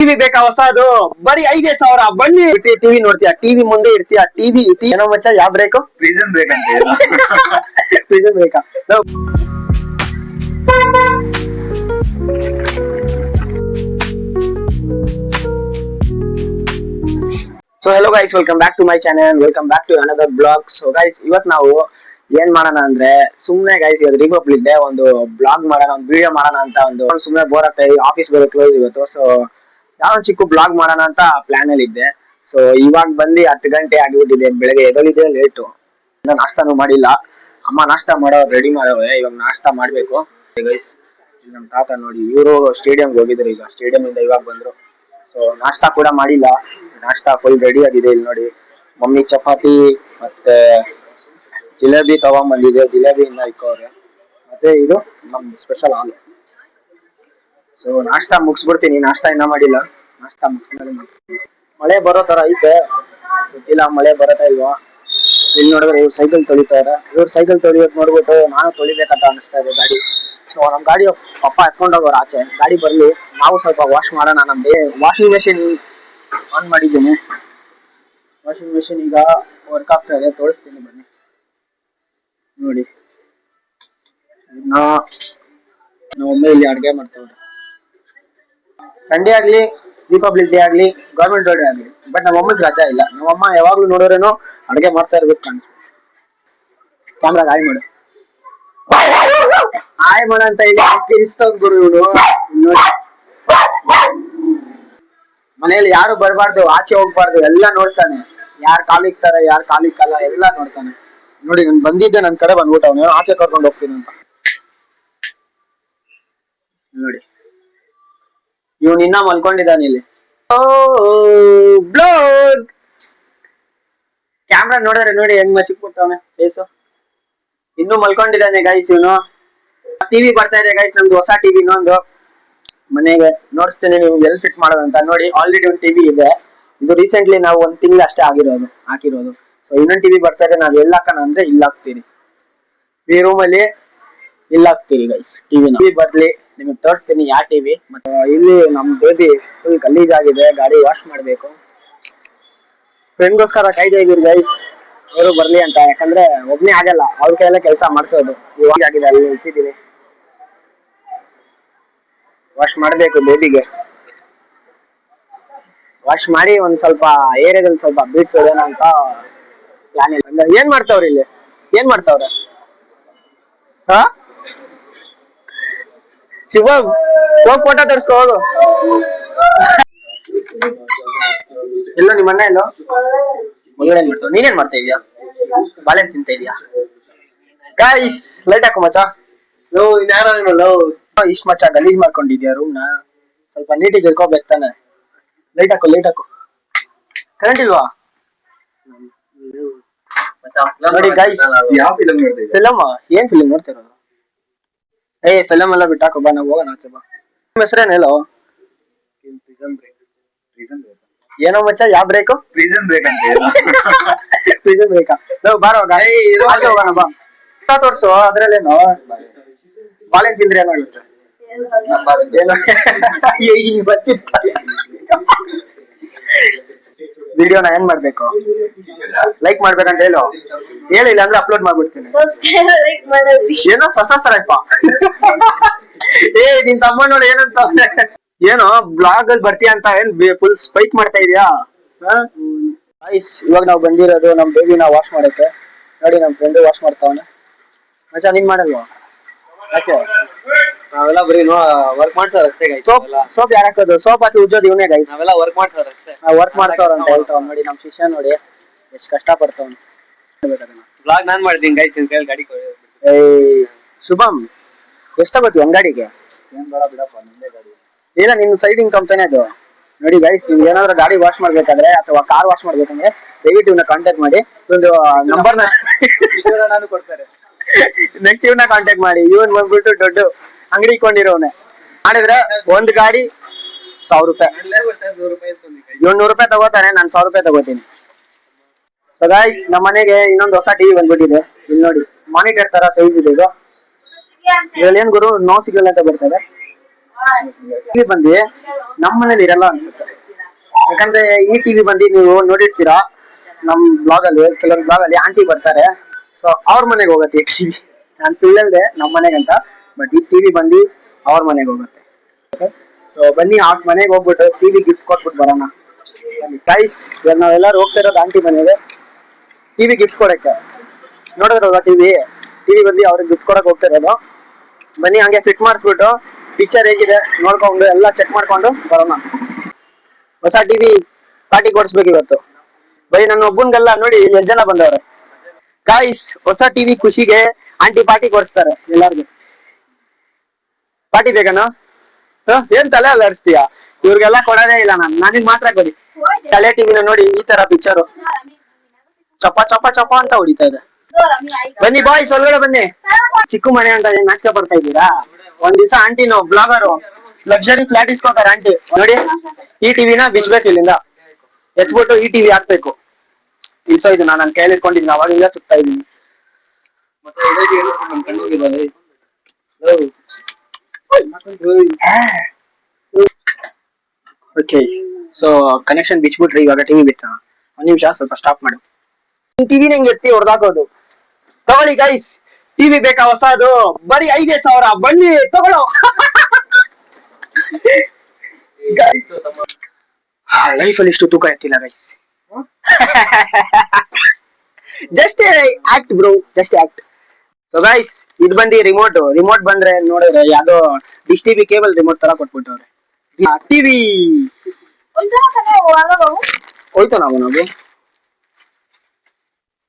TV ಬೇಕಾ ಹೊಸದು? ಬರೀ 5,000 ಬನ್ನಿ. ಟಿವಿ ನೋಡ್ತೀಯ, ಟಿವಿ ಮುಂದೆ ಇರ್ತೀಯ, ಟಿವಿ ಏನೋ ಮಚ್ಚ, ಯಾವ ಬ್ರೇಕು? ಪ್ರಿಸನ್ ಬೇಕಂತ ಪ್ರಿಸನ್ ಬೇಕಾ? So hello guys, welcome back to my channel, welcome back to another blog. So guys, ಇವತ್ ನಾವು ಏನ್ ಮಾಡೋಣ ಅಂದ್ರೆ, ಸುಮ್ನೆ ಗೈಸ್ ಇವತ್ತು ರಿಪಬ್ಲಿಕ್ ಡೇ, ಒಂದು ಬ್ಲಾಗ್ ಮಾಡೋಣ, ಒಂದು ವಿಡಿಯೋ ಮಾಡೋಣ ಅಂತ ಒಂದು ಸುಮ್ನೆ ಬೋರ್ ಆಗ್ತಾ ಇದೆ. ಆಫೀಸ್ ಬೇರೆ ಕ್ಲೋಸ್ ಇವತ್ತು. ಸೊ ಯಾವ ಚಿಕ್ಕ ಬ್ಲಾಗ್ ಮಾಡೋಣ ಅಂತ ಪ್ಲಾನ್ ಅಲ್ಲಿ ಇದ್ದೆ. ಸೊ ಇವಾಗ ಬಂದು 10 ಗಂಟೆ ಆಗಿಬಿಟ್ಟಿದೆ. ಬೆಳಗ್ಗೆ ಎದಳಿದೆ ಲೇಟು, ನಾಷ್ಟಾನು ಮಾಡಿಲ್ಲ. ಅಮ್ಮ ನಾಷ್ಟಾ ಮಾಡೋ ರೆಡಿ ಮಾಡೋವೆ, ಇವಾಗ ನಾಷ್ಟಾ ಮಾಡ್ಬೇಕು. ಗೈಸ್, ನಮ್ ತಾತ ನೋಡಿ, ಇವರು ಸ್ಟೇಡಿಯಂಗೆ ಹೋಗಿದ್ರು, ಈಗ ಸ್ಟೇಡಿಯಂ ಇಂದ ಇವಾಗ ಬಂದ್ರು. ಸೊ ನಾಷ್ಟಾ ಕೂಡ ಮಾಡಿಲ್ಲ, ನಾಷ್ಟಾ ಫುಲ್ ರೆಡಿ ಆಗಿದೆ. ಇಲ್ಲಿ ನೋಡಿ, ಮಮ್ಮಿ ಚಪಾತಿ ಮತ್ತೆ ಜಿಲೇಬಿ ತಗೊಂಡ್ಬಂದಿದೆ, ಜಿಲೇಬಿಯಿಂದ ಇಕ್ಕವ್ರೆ. ಮತ್ತೆ ಇದು ನಮ್ ಸ್ಪೆಷಲ್ ಹಾಲು. ಸೊ ನಾಷ್ಟಾ ಮುಗಿಸ್ಬಿಡ್ತೀನಿ, ನಾಷ್ಟಾ ಇನ್ನ ಮಾಡಿಲ್ಲ, ನಾಷ್ಟಾ ಮುಗಿಸ್ಮೇಲೆ ಮಾಡ್ತೀನಿ. ಮಳೆ ಬರೋ ತರ ಐತೆ, ಗೊತ್ತಿಲ್ಲ ಮಳೆ ಬರತ್ತಾ ಇಲ್ವಾ. ಇಲ್ಲಿ ನೋಡಿದ್ರೆ ಇವ್ರು ಸೈಕಲ್ ತೊಳಿತಾರೆ, ಇವ್ರು ಸೈಕಲ್ ತೊಳಿಯೋದ್ ನೋಡ್ಬಿಟ್ಟು ನಾನು ತೊಳಿಬೇಕಂತ ಅನಿಸ್ತಾ ಇದೆ ಗಾಡಿ. ಸೊ ನಮ್ ಗಾಡಿ ಪಪ್ಪ ಎತ್ಕೊಂಡೋಗೋರು ಆಚೆ, ಗಾಡಿ ಬರ್ಲಿ ನಾವು ಸ್ವಲ್ಪ ವಾಶ್ ಮಾಡೋಣ. ನಮ್ಗೆ ವಾಷಿಂಗ್ ಮೆಷಿನ್ ಆನ್ ಮಾಡಿದ್ದೀನಿ, ವಾಷಿಂಗ್ ಮೆಷಿನ್ ಈಗ ವರ್ಕ್ ಆಗ್ತಾ ಇದೆ, ತೋರಿಸ್ತೀನಿ ಬನ್ನಿ ನೋಡಿ. ನಮ್ಮಮ್ಮ ಇಲ್ಲಿ ಅಡ್ಗೆ ಮಾಡ್ತವ್ರೆ. ಸಂಡೇ ಆಗ್ಲಿ, ರಿಪಬ್ಲಿಕ್ ಡೇ ಆಗ್ಲಿ, ಗವರ್ಮೆಂಟ್ ಡೇ ಆಗ್ಲಿ, ಬಟ್ ನಮ್ಮಮ್ಮಗ್ ರಜಾ ಇಲ್ಲ. ನಮ್ಮಮ್ಮ ಯಾವಾಗ್ಲೂ ನೋಡೋರೇನೋ ಅಡ್ಗೆ ಮಾಡ್ತಾ ಇರ್ಬೇಕು ಕಾಣಿಸ್. ಕ್ಯಾಮ್ರಾಗ ಆಯ್ ಮಾಡು, ಆಯ್ ಮಾಡ ಅಂತ ಹೇಳಿ ಕಿರಿಸ್ತವ್ ಗುರು ಇವನು. ಮನೆಯಲ್ಲಿ ಯಾರು ಬರಬಾರ್ದು, ಆಚೆ ಹೋಗ್ಬಾರ್ದು, ಎಲ್ಲ ನೋಡ್ತಾನೆ. ಯಾರು ಕಾಲಿಕ್ತಾರೆ, ಯಾರು ಕಾಲಿಕ್ಕಲ್ಲ, ಎಲ್ಲ ನೋಡ್ತಾನೆ. ನೋಡಿ, ನಾನು ಬಂದಿದ್ದೆ, ನನ್ ಕಡೆ ಬಂದ್ಬಿಟ್ಟು ಅವನು ಆಚೆ ಕರ್ಕೊಂಡು ಹೋಗ್ತೀನಿ ಅಂತ. ನೋಡಿ, ಇವನು ಇನ್ನ ಮಲ್ಕೊಂಡಿದ್ದಾನೆ ಇಲ್ಲಿ. ಬ್ಲಾಗ್ ಕ್ಯಾಮ್ರಾ ನೋಡಿದ್ರೆ ನೋಡಿ ಹೆಂಗ್ ಮಚ್ಚಿಕ್ಬಿಟ್ಟವನೆ ಫೇಸು. ಇನ್ನೂ ಮಲ್ಕೊಂಡಿದ್ದಾನೆ ಗೈಸ್ ಇವನು. ಟಿವಿ ಬರ್ತಾ ಇದೆ ಗೈಸ್, ನಮ್ದು ಹೊಸ ಟಿವಿ ಇನ್ನೊಂದು ಮನೆಗೆ ನೋಡಿಸ್ತೇನೆ ನಿಮ್ಗೆ ಎಲ್ಲಿ ಫಿಟ್ ಮಾಡೋದು ಅಂತ. ನೋಡಿ, ಆಲ್ರೆಡಿ ಒಂದು ಟಿವಿ ಇದೆ, ಇದು ರೀಸೆಂಟ್ಲಿ ನಾವು 1 ತಿಂಗಳು ಅಷ್ಟೇ ಹಾಕಿರೋದು. ಸೊ ಇನ್ನೊಂದು ಟಿವಿ ಬರ್ತಾ ಇದೆ, ನಾವ್ ಎಲ್ಲಿ ಹಾಕೋಣ ಅಂದ್ರೆ ಇಲ್ಲಿ ಹಾಕ್ತೀರಿ, ಈ ರೂಮ್ ಅಲ್ಲಿ ಇಲ್ಲಿ ಹಾಕ್ತೀರಿ ಗೈಸ್. ಟಿವಿ ಬರ್ಲಿ ನಿಮಗೆ ತೋರಿಸ್ತೀನಿ ಯಾವ ಟಿವಿ. ಮತ್ತೆ ಇಲ್ಲಿ ನಮ್ ಬೇಬಿ ಫುಲ್ ಗಲೀಜಾಗಿದೆ, ಗಾಡಿ ವಾಶ್ ಮಾಡ್ಬೇಕು. ಫ್ರೆಂಡ್ಗೋಸ್ಕರ ಕಾಯ್ತಾ ಇದೀರಿ ಗೈಸ್, ಅವರು ಬರ್ಲಿ ಅಂತ. ಯಾಕಂದ್ರೆ ಒಬ್ನೇ ಆಗಲ್ಲ, ಅವ್ರ ಕೈಯಲ್ಲೇ ಕೆಲಸ ಮಾಡಿಸೋದು. ಇವಾಗ ಆಗಿದೆ, ಅಲ್ಲಿ ನಿಲ್ಸಿದೀನಿ, ವಾಶ್ ಮಾಡ್ಬೇಕು. ಬೇಬಿಗೆ ವಾಶ್ ಮಾಡಿ ಒಂದ್ ಸ್ವಲ್ಪ ಏರಿಯಾದಲ್ಲಿ ಸ್ವಲ್ಪ ಬೀಟ್ಸೋದೇನ ಅಂತ ಪ್ಲಾನ್ ಇಲ್ಲ. ಏನ್ ಮಾಡ್ತಾವ್ರಿ ಇಲ್ಲಿ, ಏನ್ ಮಾಡ್ತಾವ್ರೆ? ಹಾ ಶಿವ, ಹೋಗ್ ಫೋಟೋ ತರ್ಸ್ಕೊ ಹೋಗು. ಎಲ್ಲೋ ನಿಮ್ಮ ಅಣ್ಣ ಎಲ್ಲೋ ಒಳಗಡೆ ಮಾಡ್ತಾವ, ನೀನೇನ್ ಮಾಡ್ತಾ ಇದೀಯಾ? ಬಾಳೆಹಣ್ಣು ತಿಂತ ಇದೀಯಾ? ಗೈಸ್ ಲೈಟ್ ಹಾಕು ಮಚ್ಚ. ಇಷ್ಟ ಮಚ್ಚ ಗಲೀಜ್ ಮಾಡ್ಕೊಂಡಿದ್ಯಾ ರೂಮ್ ನ, ಸ್ವಲ್ಪ ನೀಟಿಗೆ ಇರ್ಕೋಬೇಕು ತಾನೆ. ಲೈಟ್ ಹಾಕು, ಲೈಟ್ ಹಾಕು. ಕರೆಂಟ್ ಇಲ್ವಾ? ನೋಡಿ ಗೈಸ್, ಯಾವ ಫಿಲಂ ನೋಡ್ತಾ ಇದ್ದೀರಾ? ಫಿಲಮ್ ಏನ್ ಫಿಲಂ ನೋಡ್ತಿರೋದು? ಫಿಲಮ್ ಎಲ್ಲ ಬಿಟ್ಟಾಕು, ಬಾ ನಾವು ಹೋಗೋಣ ಆಚೆ ಬಾ. ನಿಮ್ಮ ಹೆಸರೇನು ಹೇಳೋ? ಏನೋ ಮಚ್ಚ, ಯಾವ ಬ್ರೇಕು? ಪ್ರಿಸನ್ ಬ್ರೇಕ್ ಅಂತ ಪ್ರಿಸನ್ ಬೇಕಾ? ನಾವು ಬಾರೋ ಆಚೆ ಹೋಗೋಣ ಬಾ. ತೋರ್ಸು, ಅದ್ರಲ್ಲೇನು ಬಾಳೆಹಣ್ಣು ತಿಂದ್ರೆ ಏನಾಗುತ್ತೆ? ವಿಡಿಯೋನ ಏನ್ ಮಾಡ್ಬೇಕು? ಲೈಕ್ ಮಾಡ್ಬೇಕಂತ ಹೇಳು, ಹೇಳಿಲ್ಲ ಅಂದ್ರೆ ಅಪ್ಲೋಡ್ ಮಾಡ್ಬಿಡ್ತೀನಿ. ಏನೋ ಸರಪ್ಪ. ನಿನ್ ತಮ್ಮ ನೋಡಿ ಏನಂತ, ಏನೋ ಬ್ಲಾಗ್ ಅಲ್ಲಿ ಬರ್ತೀಯ ಅಂತ ಏನ್ ಫುಲ್ ಸ್ಪೈಕ್ ಮಾಡ್ತಾ ಇದೀಯಾ? ಇವಾಗ ನಾವು ಬಂದಿರೋದು ನಮ್ ಬೇಬಿನ ವಾಶ್ ಮಾಡಕ್ಕೆ. ನೋಡಿ, ನಮ್ ಫ್ರೆಂಡ್ ವಾಶ್ ಮಾಡ್ತಾವನೆ. ಮಚ್ಚ ನೀನ್ ಮಾಡಲ್ವಾ? ಯಾಕೆ? ನಾವೆಲ್ಲ ಬರೀ ವರ್ಕ್ ಮಾಡ್ತಾರ ಅಷ್ಟೇ. ಸೋಪ್ ಯಾರು ಹಾಕೋದು? ಸೋಪ್ ಹಾಕಿ ಉಜ್ಜೋದು ಇವನೇ ಗೈಸ್. ನಾವೆಲ್ಲ ವರ್ಕ್ ಮಾಡ್ತಾರ ಅಷ್ಟೇ. ವರ್ಕ್ ಮಾಡ್ತಾವ್ರ ಅಂತ ಹೇಳ್ತಾವ್. ನೋಡಿ ನಮ್ ಶಿಷ್ಯ ನೋಡಿ ಎಷ್ಟು ಕಷ್ಟ ಪಡ್ತಾವ್. ಬ್ಲಾಗ್ ನಾನ್ ಮಾಡ್ತೀನಿ ಗೈಸ್, ನಿನ್ ಕೈಯಲ್ಲಿ ಗಾಡಿ ಶುಭಮ್, ಎಷ್ಟಾಗುತ್ತೆ ಒಂದ್ ಗಾಡಿಗೆ? ಏನ್ ಬೇಡ ಬಿಡಪ್ಪ, ನಿಂದೇ ಗಾಡಿ. ಇಲ್ಲ, ನಿಮ್ ಸೈಡ್ ಕಂಪನಿ ಅದು. ನೋಡಿ ಗೈಸ್, ನಿಮ್ಗೆ ಏನಾದ್ರು ಗಾಡಿ ವಾಶ್ ಮಾಡ್ಬೇಕಾದ್ರೆ ಅಥವಾ ಕಾರ್ ವಾಶ್ ಮಾಡ್ಬೇಕಂದ್ರೆ ದಯವಿಟ್ಟು ಇವನ್ನ ಕಾಂಟ್ಯಾಕ್ಟ್ ಮಾಡಿ. ಒಂದು ನಂಬರ್ ನಾನು ಕೊಡ್ತಾರೆ. ನೆಕ್ಸ್ಟ್ ಇವನ್ನ ಕಾಂಟ್ಯಾಕ್ಟ್ ಮಾಡಿ. ಇವನ್ ಬಂದ್ಬಿಟ್ಟು ದೊಡ್ಡ ಅಂಗಡಿ ಇಟ್ಕೊಂಡಿರೋನೆ. ಮಾಡಿದ್ರೆ ಒಂದ್ ಗಾಡಿ 1,000 ರೂಪಾಯಿ, ಇವ್ 100 ರೂಪಾಯಿ ತಗೋತಾನೆ, ನಾನು 1,000 ರೂಪಾಯಿ ತಗೋತೀನಿ. ಸೊ ಗೈಸ್, ನಮ್ಮ ಮನೆಗೆ ಇನ್ನೊಂದು ಹೊಸ ಟಿವಿ ಬಂದ್ಬಿಟ್ಟಿದೆ. ಇಲ್ಲಿ ನೋಡಿ, ಮಾನಿಟರ್ ತರ ಸೈಜ್ ಇದೆ ಇದು. ಇದ್ರಲ್ಲಿ ಏನ್ ಗುರು, ನೋ ಸಿಗ್ನಲ್ ಅಂತ ಬರ್ತದೆ. ಟಿವಿ ಬಂದು ನಮ್ಮ ಮನೇಲಿ ಇರಲ್ಲ ಅನ್ಸುತ್ತೆ. ಯಾಕಂದ್ರೆ ಈ ಟಿವಿ ಬಂದು ನೀವು ನೋಡಿರ್ತೀರಾ, ನಮ್ ಬ್ಲಾಗ್ ಅಲ್ಲಿ ಕೆಲವೊಂದು ಬ್ಲಾಗ್ ಅಲ್ಲಿ ಆಂಟಿ ಬರ್ತಾರೆ, ಸೊ ಅವ್ರ ಮನೆಗೆ ಹೋಗುತ್ತೆ ಈ ಟಿವಿ. ನಾನು ಸುಳ್ಳಲ್ದೆ ನಮ್ಮ ಮನೆಗಂತ, ಬಟ್ ಈ ಟಿವಿ ಬಂದು ಅವ್ರ ಮನೆಗೆ ಹೋಗುತ್ತೆ. ಸೊ ಬನ್ನಿ ಆ ಮನೆಗೆ ಹೋಗ್ಬಿಟ್ಟು ಟಿವಿ ಗಿಫ್ಟ್ ಕೊಟ್ಬಿಟ್ಟು ಬರೋಣ. ಗೈಸ್ ಇವಾಗ ನಾವೆಲ್ಲರೂ ಹೋಗ್ತಾ ಇರೋದು ಆಂಟಿ ಮನೆಗೆ ಟಿವಿ ಗಿಫ್ಟ್ ಕೊಡಕ್ಕೆ. ನೋಡಿದ್ರಲ್ವಾ ಟಿವಿ ಬಂದು ಅವ್ರಿಗೆ ಗಿಫ್ಟ್ ಕೊಡಕ್ ಹೋಗ್ತಾ ಇರೋದು. ಬನ್ನಿ ಹಂಗೆ ಫಿಟ್ ಮಾಡಿಸ್ಬಿಟ್ಟು ಪಿಕ್ಚರ್ ಹೇಗಿದೆ ನೋಡ್ಕೊಂಡು ಎಲ್ಲ ಚೆಕ್ ಮಾಡ್ಕೊಂಡು ಬರೋಣ. ಹೊಸ ಟಿವಿ ಪಾರ್ಟಿ ಕೊಡಿಸ್ಬೇಕು ಇವತ್ತು. ಬರೀ ನನ್ನ ಒಬ್ಬನ್ಗೆಲ್ಲ ನೋಡಿ ಎಷ್ಟು ಜನ ಬಂದವ್ರೆ. ಗಾಯ್ಸ್ ಹೊಸ ಟಿವಿ ಖುಷಿಗೆ ಆಂಟಿ ಪಾರ್ಟಿ ಕೊಡಿಸ್ತಾರೆ ಎಲ್ಲಾರ್ಗು. ಪಾರ್ಟಿ ಬೇಕನೋ? ಏನ್ ತಲೆ ಅಲ್ಲಾಡಿಸ್ತೀಯ? ಇವ್ರಿಗೆಲ್ಲ ಕೊಡೋದೇ ಇಲ್ಲ ನಾನು, ನನಗ್ ಮಾತ್ರ ಕೊಡಿ. ತಲೆ ಟಿವಿನ ನೋಡಿ ಈ ತರ ಪಿಕ್ಚರು ಚಪ ಚಪ ಚಪ ಅಂತ ಹೊಡಿತಾ ಇದೆ. ಬನ್ನಿ ಬಾಯ್ಸ್ ಒಳಗಡೆ ಬನ್ನಿ. ಚಿಕ್ಕ ಮನೆ ಅಂತ ಏನ್ ನಾಚಿಕೆ ಬರ್ತಾ ಇದ್ದೀರಾ? ಒಂದ್ ದಿವಸ ಆಂಟಿನು ಬ್ಲಾಗರು ಲಕ್ಸರಿ ಫ್ಲಾಟ್ ಇಸ್ಕೊತಾರೆ ಆಂಟಿ. ನೋಡಿ ಈ ಟಿವಿನ ಬಿಚ್ಬೇಕು, ಇಲ್ಲಿಂದ ಎತ್ಬಿಟ್ಟು ಈ ಟಿವಿ ಹಾಕ್ಬೇಕು. ಇಲ್ಸೋ ಇದು ನಾನು ನನ್ನ ಕೈಯಲ್ಲಿ ಇಟ್ಕೊಂಡಿದ್ದೀನಿ, ಅವಾಗಿಂದ ಸುತ್ತಾ ಇದ್ದೀನಿ. ಓಕೆ, ಸೊ ಕನೆಕ್ಷನ್ ಬಿಚ್ಬಿಟ್ರಿ. ಇವಾಗ ಟಿವಿ ಬಿತ್ತ. ಒಂದ್ ನಿಮಿಷ ಸ್ವಲ್ಪ ಸ್ಟಾಪ್ ಮಾಡು. ಟಿವಿ ನಂಗೆ ಎತ್ತಿ ಹೊಡೆದಾಕೋದು. ತಗೊಳ್ಳಿ ಗೈಸ್, ಟಿವಿ ಬೇಕಾ ಹೊಸದು? ಬರೀ 5,000. ಬನ್ನಿ ತಗೊಳ್ಳೋ. ಲೈಫಲ್ಲಿ ಇಷ್ಟು ತೂಕ ಎತ್ತಿಲ್ಲ guys. Just act bro, just act. So guys ಇದು ಬಂದು ರಿಮೋಟ್ ಬಂದ್ರೆ ನೋಡಿದ್ರೆ ಯಾವ್ದೋ ಡಿಶ್ ಟಿವಿ ಕೇಬಲ್ ರಿಮೋಟ್ ತರ ಕೊಟ್ಬಿಟ್ಟವ್ರೆ. ಟಿವಿ ಹೋಯ್ತು ನಾವು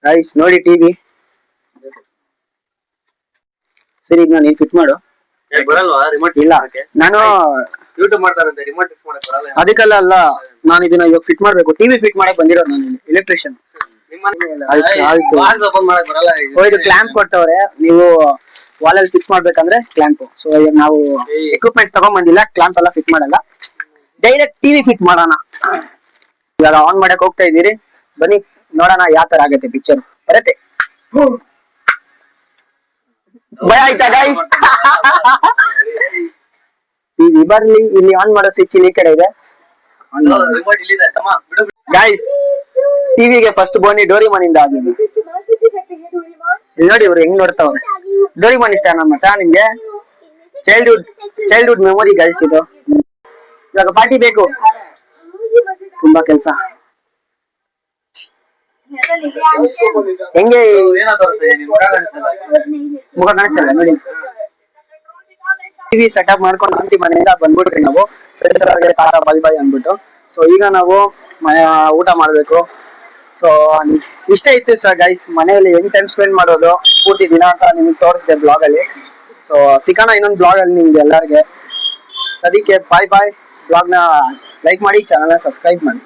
ಗೈಸ್ ನೋಡಿ ಟಿವಿ. ಸರಿ ಈಗ ನಾನು ಫಿಟ್ ಮಾಡು. ಬರಲ್ವಾ ರಿಮೋಟ್? ಇಲ್ಲ ನಾನು ಯೂಟ್ಯೂಬ್ ಮಾಡ್ತಾರಂತೆ, ರಿಮೋಟ್ ಫಿಕ್ಸ್ ಮಾಡಕ್ ಬರಲ್ಲ. ಅದಕ್ಕೆಲ್ಲ ಅಲ್ಲ, ನಾನು ಇದನ್ನ ಇವಾಗ ಫಿಟ್ ಮಾಡ್ಬೇಕು. ಟಿವಿ ಫಿಟ್ ಮಾಡಕ್ ಬಂದಿರೋದು ನಾನು ಎಲೆಕ್ಟ್ರಿಷಿಯನ್. ಆಯ್ತು ಓಪನ್ ಮಾಡಕ್ ಬರಲ್ಲ. ಇದು ಕ್ಲಾಂಪ್ ಕೊಟ್ಟವ್ರೆ, ನೀವು ವಾಲ್ ಅಲ್ಲಿ ಫಿಕ್ಸ್ ಮಾಡ್ಬೇಕಂದ್ರೆ ಕ್ಲಾಂಪ್. ಸೊ ನಾವು ಎಕ್ವಿಪ್ಮೆಂಟ್ಸ್ ತಗೊಂಡ್ ಬಂದಿಲ್ಲ, ಕ್ಲಾಂಪ್ ಎಲ್ಲ ಫಿಟ್ ಮಾಡಲ್ಲ, ಡೈರೆಕ್ಟ್ ಟಿವಿ ಫಿಟ್ ಮಾಡೋಣ. ಇವಾಗ ಆನ್ ಮಾಡಕ್ ಹೋಗ್ತಾ ಇದೀರಿ, ಬನ್ನಿ ನೋಡೋಣ ಯಾವ ತರ ಆಗತ್ತೆ ಪಿಕ್ಚರ್. ಬರತ್ತೆ? ಭಯ ಆಯ್ತಾ ಗೈಸ್? ಟಿವಿ ಬರ್ಲಿ. ಇಲ್ಲಿ ಆನ್ ಮಾಡೋ ಸ್ವಿಚ್ ಇಲ್ಲಿ ಕಡೆ ಇದೆ. ರಿಮೋಟ್ ಇಲ್ಲಿದೆ ತಮ್ಮ, ಬಿಡು. ಗೈಸ್ ಟಿವಿಗೆ ಫಸ್ಟ್ ಬೋನಿ ಡೋರಿಮಾನ್ ಇಂದ ಆಗಿದೆ. ಇಲ್ಲಿ ನೋಡಿ ಇವ್ರು ಹೆಂಗ್ ನೋಡ್ತಾವ್ರೆ. ಡೋರಿಮಾನ್ ಇಷ್ಟ ನಮ್ಮ ಮಚ್ಚ ನಿಮ್ಗೆ? ಚೈಲ್ಡ್ಹುಡ್ ಮೆಮೊರಿ ಗೈಸ್ ಇದು. ಇವಾಗ ಪಾರ್ಟಿ ಬೇಕು, ತುಂಬಾ ಕೆಲ್ಸ. ಹೆಂಗೆ ಏನೋ ತೋರಿಸ್ತಾ ಇದೀನಿ, ಮುಖ ಕಾಣಿಸ್ತಲ್ಲ ನೋಡಿ. ಟಿವಿ ಸೆಟಪ್ ಮಾಡ್ಕೊಂಡು ಆಂಟಿ ಮನೆಯಿಂದ ಬಂದ್ಬಿಟ್ರಿ ನಾವು ತಾರ ಬಾಯ್ ಅಂದ್ಬಿಟ್ಟು. ಸೊ ಈಗ ನಾವು ಊಟ ಮಾಡ್ಬೇಕು. ಸೊ ಇಷ್ಟೇ ಇತ್ತು ಸರ್ ಗೈಸ್, ಮನೆಯಲ್ಲಿ ಹೆಂಗ್ ಟೈಮ್ ಸ್ಪೆಂಡ್ ಮಾಡೋದು ಪೂರ್ತಿ ದಿನ ಅಂತ ನಿಮ್ಗೆ ತೋರಿಸಿದೆ ಬ್ಲಾಗ್ ಅಲ್ಲಿ. ಸೊ ಸಿಗೋಣ ಇನ್ನೊಂದು ಬ್ಲಾಗ್ ಅಲ್ಲಿ ನಿಮ್ಗೆ ಎಲ್ಲರಿಗೆ. ಅದಕ್ಕೆ ಬಾಯ್. ಬ್ಲಾಗ್ ನ ಲೈಕ್ ಮಾಡಿ, ಚಾನಲ್ ನ ಸಬ್ಸ್ಕ್ರೈಬ್ ಮಾಡಿ.